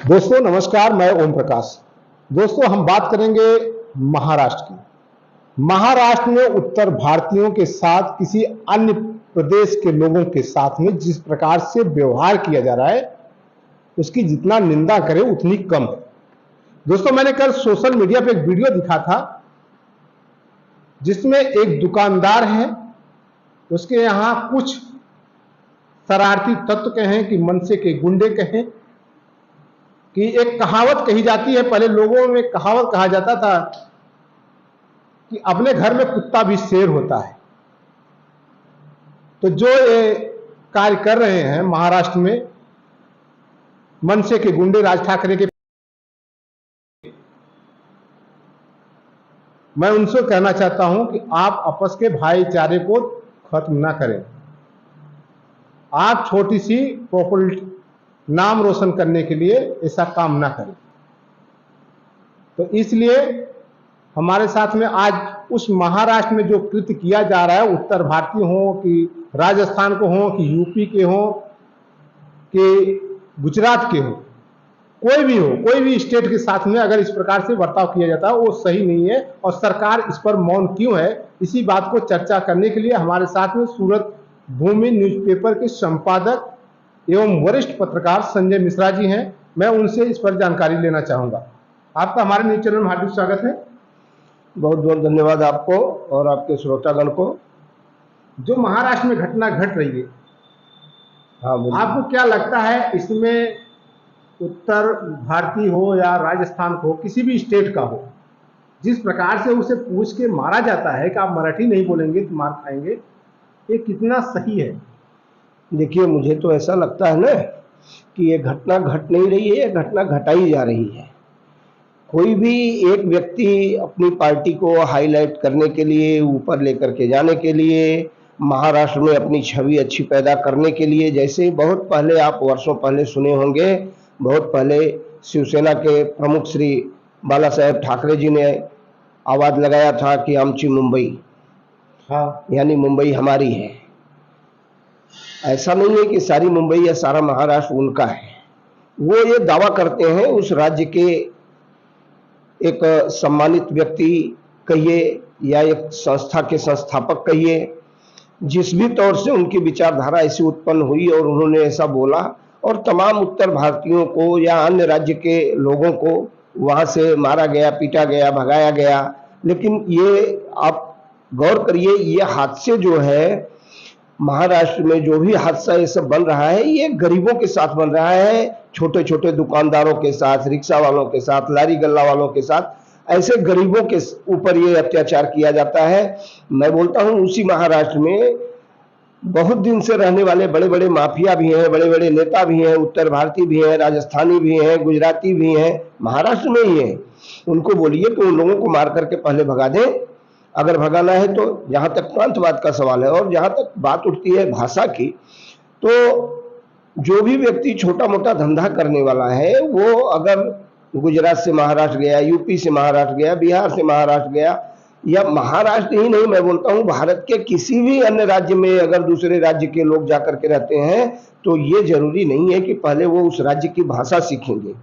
दोस्तों नमस्कार, मैं ओम प्रकाश। दोस्तों हम बात करेंगे महाराष्ट्र की। महाराष्ट्र में उत्तर भारतीयों के साथ किसी अन्य प्रदेश के लोगों के साथ में जिस प्रकार से व्यवहार किया जा रहा है उसकी जितना निंदा करें उतनी कम है। दोस्तों मैंने कल सोशल मीडिया पे एक वीडियो दिखा था जिसमें एक दुकानदार है, उसके यहाँ कुछ शरारती तत्व कहें कि मनसे के गुंडे कहें कि एक कहावत कही जाती है, पहले लोगों में कहावत कहा जाता था कि अपने घर में कुत्ता भी शेर होता है। तो जो ये कार्य कर रहे हैं महाराष्ट्र में मनसे के गुंडे राज ठाकरे के, मैं उनसे कहना चाहता हूं कि आप आपस के भाईचारे को खत्म ना करें। आप छोटी सी प्रॉपर्टी नाम रोशन करने के लिए ऐसा काम ना करें। तो इसलिए हमारे साथ में आज उस महाराष्ट्र में जो कृत्य किया जा रहा है, उत्तर भारतीय हो कि राजस्थान को हो कि यूपी के हो कि गुजरात के हो, कोई भी स्टेट के साथ में अगर इस प्रकार से बर्ताव किया जाता है वो सही नहीं है। और सरकार इस पर मौन क्यों है, इसी बात को चर्चा करने के लिए हमारे साथ में सूरत भूमि न्यूज़पेपर के संपादक एवं वरिष्ठ पत्रकार संजय मिश्रा जी हैं। मैं उनसे इस पर जानकारी लेना चाहूंगा। आपका हमारे न्यूज चैनल में हार्दिक स्वागत है। बहुत बहुत धन्यवाद आपको और आपके श्रोतागण को। जो महाराष्ट्र में घटना घट रही है, हाँ, आपको क्या लगता है इसमें उत्तर भारतीय हो या राजस्थान को हो, किसी भी स्टेट का हो, जिस प्रकार से उसे पूछ के मारा जाता है कि आप मराठी नहीं बोलेंगे तो मार खाएंगे, ये कितना सही है? देखिए, मुझे तो ऐसा लगता है ना कि ये घटना घट नहीं रही है, ये घटना घटाई जा रही है। कोई भी एक व्यक्ति अपनी पार्टी को हाईलाइट करने के लिए, ऊपर लेकर के जाने के लिए, महाराष्ट्र में अपनी छवि अच्छी पैदा करने के लिए, जैसे बहुत पहले आप वर्षों पहले सुने होंगे, बहुत पहले शिवसेना के प्रमुख श्री बाला साहेब ठाकरे जी ने आवाज लगाया था कि आमची मुंबई, हाँ, यानी मुंबई हमारी है। ऐसा नहीं है कि सारी मुंबई या सारा महाराष्ट्र उनका है। वो ये दावा करते हैं, उस राज्य के एक सम्मानित व्यक्ति कहिए या एक संस्था के संस्थापक कहिए, जिस भी तौर से उनकी विचारधारा ऐसी उत्पन्न हुई और उन्होंने ऐसा बोला, और तमाम उत्तर भारतीयों को या अन्य राज्य के लोगों को वहां से मारा गया, पीटा गया, भगाया गया। लेकिन ये आप गौर करिए, ये हादसे जो है महाराष्ट्र में, जो भी हादसा ये सब बन रहा है, ये गरीबों के साथ बन रहा है, छोटे छोटे दुकानदारों के साथ, रिक्शा वालों के साथ, लारी गल्ला वालों के साथ। ऐसे गरीबों के ऊपर ये अत्याचार किया जाता है। मैं बोलता हूं उसी महाराष्ट्र में बहुत दिन से रहने वाले बड़े बड़े माफिया भी हैं, बड़े बड़े नेता भी हैं, उत्तर भारतीय भी हैं, राजस्थानी भी हैं, गुजराती भी हैं, महाराष्ट्र में ही हैं। उनको बोलिए कि उन लोगों को मार करके पहले भगा दें, अगर भगाना है तो। जहां तक प्रांतवाद का सवाल है और जहां तक बात उठती है भाषा की, तो जो भी व्यक्ति छोटा मोटा धंधा करने वाला है, वो अगर गुजरात से महाराष्ट्र गया, यूपी से महाराष्ट्र गया, बिहार से महाराष्ट्र गया, या महाराष्ट्र ही नहीं, मैं बोलता हूं भारत के किसी भी अन्य राज्य में अगर दूसरे राज्य के लोग जाकर के रहते हैं, तो ये जरूरी नहीं है कि पहले वो उस राज्य की भाषा सीखेंगे।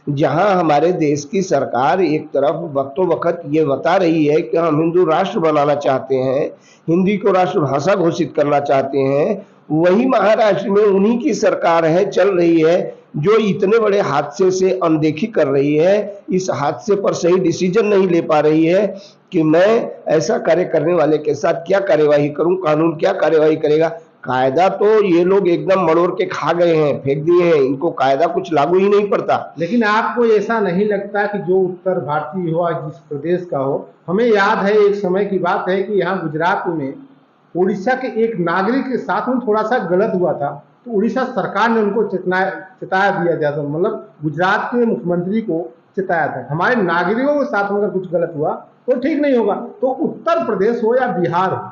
जहां हमारे देश की सरकार एक तरफ वक्तों वक्त ये बता रही है कि हम हिंदू राष्ट्र बनाना चाहते हैं, हिंदी को राष्ट्रभाषा घोषित करना चाहते हैं, वही महाराष्ट्र में उन्हीं की सरकार है, चल रही है, जो इतने बड़े हादसे से अनदेखी कर रही है, इस हादसे पर सही डिसीजन नहीं ले पा रही है कि मैं ऐसा कार्य करने वाले के साथ क्या कार्यवाही करूं, कानून क्या कार्यवाही करेगा। कायदा तो ये लोग एकदम मड़ोड़ के खा गए हैं, फेंक दिए हैं, इनको कायदा कुछ लागू ही नहीं पड़ता। लेकिन आपको ऐसा नहीं लगता कि जो उत्तर भारतीय हो या जिस प्रदेश का हो, हमें याद है एक समय की बात है कि यहाँ गुजरात में उड़ीसा के एक नागरिक के साथ में थोड़ा सा गलत हुआ था, तो उड़ीसा सरकार ने उनको चेताया दिया जाता, मतलब गुजरात के मुख्यमंत्री को चेताया था हमारे नागरिकों के साथ अगर कुछ गलत हुआ तो ठीक नहीं होगा। तो उत्तर प्रदेश हो या बिहार हो,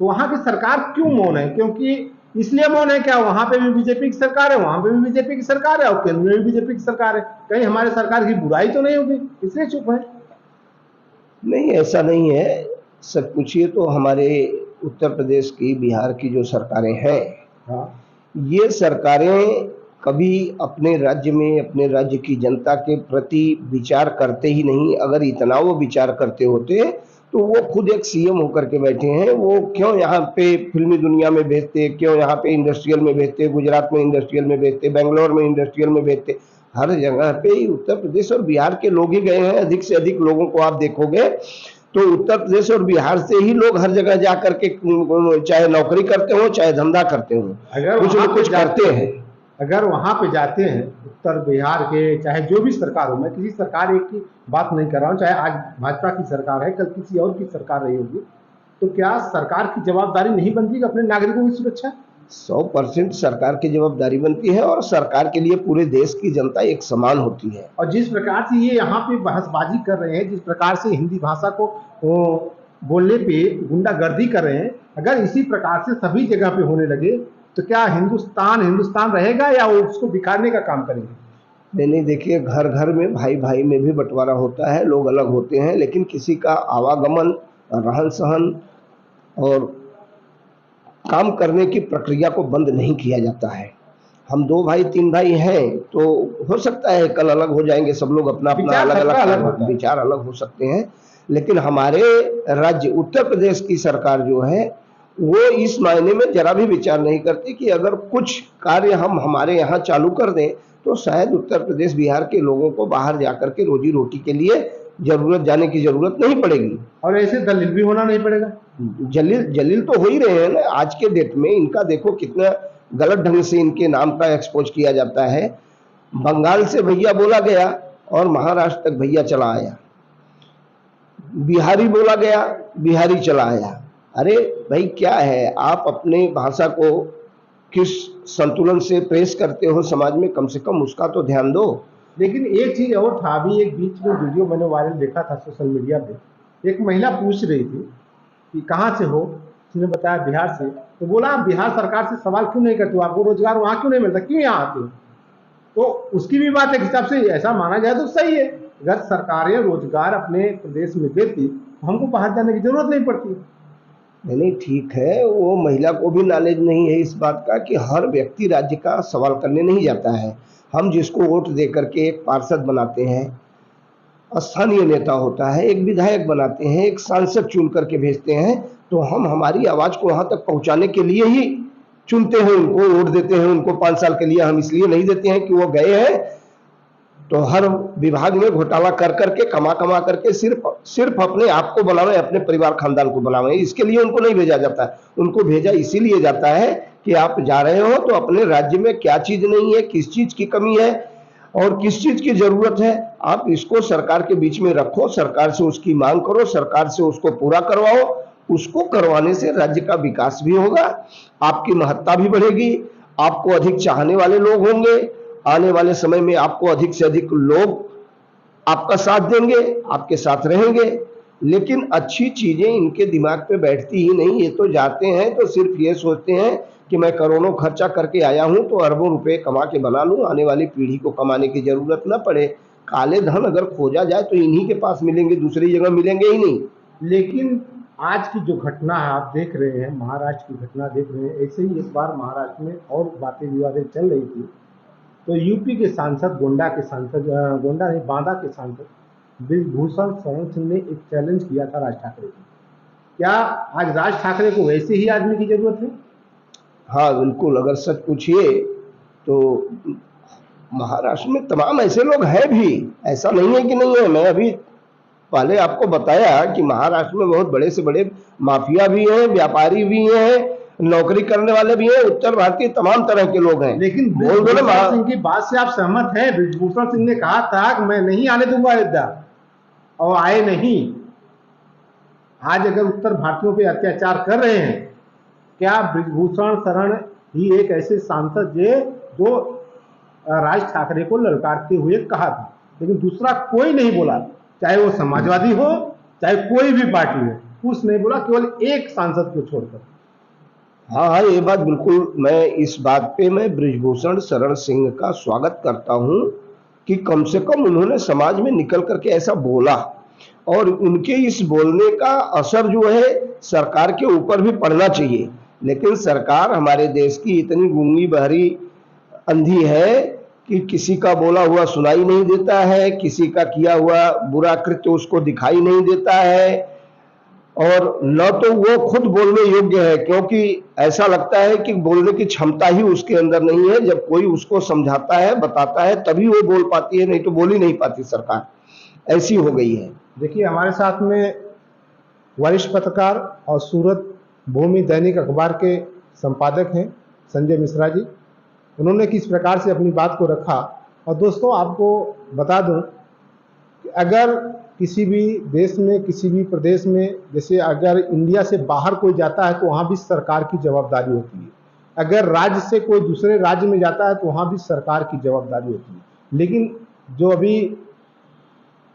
तो वहां की सरकार क्यों मौन है? क्योंकि इसलिए मौन है क्या, वहां पे भी बीजेपी की सरकार है, वहां पे भी बीजेपी की सरकार है और केंद्र में भी बीजेपी की सरकार है, कहीं हमारे सरकार की बुराई तो नहीं होगी इसलिए चुप है? नहीं, ऐसा नहीं है। सब पूछिए तो हमारे उत्तर प्रदेश की, बिहार की जो सरकारें हैं, हाँ, ये सरकारें कभी अपने राज्य में अपने राज्य की जनता के प्रति विचार करते ही नहीं। अगर इतना वो विचार करते होते तो वो खुद एक सीएम होकर के बैठे हैं, वो क्यों यहाँ पे फिल्मी दुनिया में भेजते, क्यों यहाँ पे इंडस्ट्रियल में भेजते, गुजरात में इंडस्ट्रियल में भेजते, बेंगलोर में इंडस्ट्रियल में भेजते। हर जगह पे ही उत्तर प्रदेश और बिहार के लोग ही गए हैं। अधिक से अधिक लोगों को आप देखोगे तो उत्तर प्रदेश और बिहार से ही लोग हर जगह जा करके चाहे नौकरी करते हो चाहे धंधा करते हो, अगर कुछ न कुछ करते हैं। अगर वहां पे जाते हैं उत्तर बिहार के, चाहे जो भी सरकार हो, मैं किसी सरकार एक की बात नहीं कर रहा हूँ, चाहे आज भाजपा की सरकार है, कल किसी और की सरकार रही होगी, तो क्या सरकार की जवाबदारी नहीं बनती कि अपने नागरिकों की सुरक्षा? 100% सरकार की जवाबदारी बनती है और सरकार के लिए पूरे देश की जनता एक समान होती है। और जिस प्रकार से ये यहाँ पे बहसबाजी कर रहे हैं, जिस प्रकार से हिंदी भाषा को बोलने पे गुंडागर्दी कर रहे हैं, अगर इसी प्रकार से सभी जगह पे होने लगे तो क्या हिंदुस्तान रहेगा या वो उसको बिखारने का काम करेंगे? नहीं, देखिए, घर घर में भाई भाई में भी बंटवारा होता है, लोग अलग होते हैं, लेकिन किसी का आवागमन, रहन सहन और काम करने की प्रक्रिया को बंद नहीं किया जाता है। हम 2 भाई 3 भाई हैं तो हो सकता है कल अलग हो जाएंगे, सब लोग अपना अपना अलग विचार अलग हो सकते हैं, लेकिन हमारे राज्य उत्तर प्रदेश की सरकार जो है वो इस मायने में जरा भी विचार नहीं करती कि अगर कुछ कार्य हम हमारे यहाँ चालू कर दें तो शायद उत्तर प्रदेश बिहार के लोगों को बाहर जाकर के रोजी रोटी के लिए जाने की जरूरत नहीं पड़ेगी। और ऐसे दलील भी होना नहीं पड़ेगा। जलील तो हो ही रहे हैं ना। आज के डेट में इनका देखो कितना गलत ढंग से इनके नाम का एक्सपोज किया जाता है। बंगाल से भैया बोला गया और महाराष्ट्र तक भैया चला आया, बिहारी बोला गया, बिहारी चला आया। अरे भाई, क्या है, आप अपने भाषा को किस संतुलन से पेश करते हो समाज में, कम से कम उसका तो ध्यान दो। लेकिन एक चीज और था, अभी एक बीच में वीडियो मैंने वायरल देखा था सोशल मीडिया पे, एक महिला पूछ रही थी कि कहाँ से हो, उसने बताया बिहार से, तो बोला आप बिहार सरकार से सवाल क्यों नहीं करते हो, आपको रोजगार वहाँ क्यों नहीं मिलता, क्यों यहाँ आते हो? तो उसकी भी बात एक हिसाब से ऐसा माना जाए तो सही है, अगर सरकारें रोजगार अपने प्रदेश में देती तो हमको बाहर जाने की जरूरत नहीं पड़ती। नहीं, ठीक है, वो महिला को भी नॉलेज नहीं है इस बात का कि हर व्यक्ति राज्य का सवाल करने नहीं जाता है। हम जिसको वोट दे करके एक पार्षद बनाते हैं, स्थानीय नेता होता है, एक विधायक बनाते हैं, एक सांसद चुन करके भेजते हैं, तो हम हमारी आवाज को वहां तक पहुंचाने के लिए ही चुनते हैं, उनको वोट देते हैं। उनको 5 साल के लिए हम इसलिए नहीं देते हैं कि वो गए हैं तो हर विभाग में घोटाला कर करके कमा करके सिर्फ अपने आप को बनावे, अपने परिवार खानदान को बनावे, इसके लिए उनको नहीं भेजा जाता है। उनको भेजा इसीलिए जाता है कि आप जा रहे हो तो अपने राज्य में क्या चीज नहीं है, किस चीज की कमी है और किस चीज की जरूरत है, आप इसको सरकार के बीच में रखो, सरकार से उसकी मांग करो, सरकार से उसको पूरा करवाओ। उसको करवाने से राज्य का विकास भी होगा, आपकी महत्ता भी बढ़ेगी, आपको अधिक चाहने वाले लोग होंगे, आने वाले समय में आपको अधिक से अधिक लोग आपका साथ देंगे, आपके साथ रहेंगे। लेकिन अच्छी चीजें इनके दिमाग पे बैठती ही नहीं। ये तो जाते हैं तो सिर्फ ये सोचते हैं कि मैं करोड़ों खर्चा करके आया हूं तो अरबों रुपए कमा के बना लूं, आने वाली पीढ़ी को कमाने की जरूरत ना पड़े। काले धन अगर खोजा जाए तो इन्हीं के पास मिलेंगे, दूसरी जगह मिलेंगे ही नहीं। लेकिन आज की जो घटना है आप देख रहे हैं, महाराष्ट्र की घटना देख रहे हैं, ऐसे ही इस बार महाराष्ट्र में और बातें विवादें चल रही थी, तो यूपी के सांसद, गोंडा नहीं, बांदा के सांसद ब्रिजभूषण शरण सिंह ने एक चैलेंज किया था राज ठाकरे को। क्या आज राज ठाकरे को वैसे ही आदमी की जरूरत है? हाँ बिल्कुल, अगर सच पूछिए तो महाराष्ट्र में तमाम ऐसे लोग हैं भी, ऐसा नहीं है कि नहीं है। मैं अभी पहले आपको बताया कि महाराष्ट्र में बहुत बड़े से बड़े माफिया भी हैं, व्यापारी भी हैं, नौकरी करने वाले भी हैं, उत्तर भारतीय तमाम तरह के लोग हैं। लेकिन ब्रिजभूषण सिंह की बात से आप सहमत हैं? ब्रिजभूषण सिंह ने कहा था कि मैं नहीं आने दूंगा अयोध्या, और आए नहीं। आज अगर उत्तर भारतीयों पे अत्याचार कर रहे हैं, क्या ब्रिजभूषण शरण ही एक ऐसे सांसद है जो राज ठाकरे को ललकारते हुए कहा था, लेकिन दूसरा कोई नहीं बोला, चाहे वो समाजवादी हो चाहे कोई भी पार्टी हो, कुछ नहीं बोला, केवल एक सांसद को छोड़कर। हाँ, ये बात बिल्कुल, मैं इस बात पे मैं ब्रिजभूषण शरण सिंह का स्वागत करता हूं कि कम से कम उन्होंने समाज में निकल करके ऐसा बोला, और उनके इस बोलने का असर जो है सरकार के ऊपर भी पड़ना चाहिए। लेकिन सरकार हमारे देश की इतनी गूंगी बहरी अंधी है कि किसी का बोला हुआ सुनाई नहीं देता है, किसी का किया हुआ बुरा कृत्य उसको दिखाई नहीं देता है, और न तो वो खुद बोलने योग्य है, क्योंकि ऐसा लगता है कि बोलने की क्षमता ही उसके अंदर नहीं है। जब कोई उसको समझाता है, बताता है, तभी वो बोल पाती है, नहीं तो बोल ही नहीं पाती सरकार, ऐसी हो गई है। देखिए, हमारे साथ में वरिष्ठ पत्रकार और सूरत भूमि दैनिक अखबार के संपादक हैं संजय मिश्रा जी। उन्होंने किस प्रकार से अपनी बात को रखा। और दोस्तों, आपको बता दूं कि अगर किसी भी देश में, किसी भी प्रदेश में, जैसे अगर इंडिया से बाहर कोई जाता है तो वहाँ भी सरकार की जवाबदारी होती है। अगर राज्य से कोई दूसरे राज्य में जाता है तो वहाँ भी सरकार की जवाबदारी होती है। लेकिन जो अभी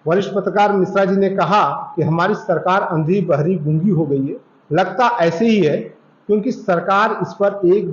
वरिष्ठ पत्रकार मिश्रा जी ने कहा कि हमारी सरकार अंधी, बहरी, गूंगी हो गई है, लगता ऐसे ही है, क्योंकि सरकार इस पर एक